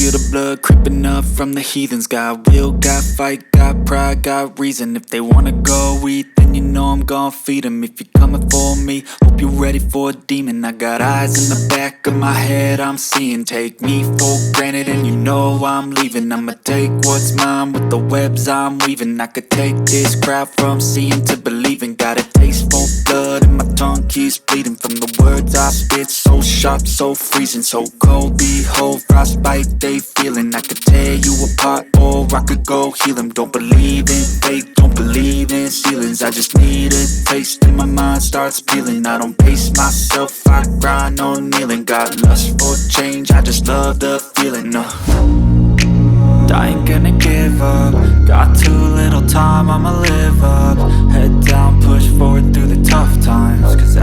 feel the blood creeping up from the heathens. Got will, got fight, got pride, got reason. If they wanna go eat, then you know I'm gon' feed them. If you're coming for me, hope you're ready for a demon. I got eyes in the back of my head, I'm seeing. Take me for granted and you know I'm leaving. I'ma take what's mine with the webs I'm weaving. I could take this crowd from seeing to believing. Got a taste for blood and my tongue keeps bleeding from the words I spit. So sharp, so freezing, so cold. Behold, frostbite they feeling. I could tear you apart or I could go heal them. Don't believe in fate, don't believe in ceilings. I just need a taste and my mind starts peeling. I don't pace myself, I grind on kneeling. Got lust for change, I just love the feeling. I ain't gonna give up. Got too little time, I'ma live up. Head down, push forward through the tough times, 'cause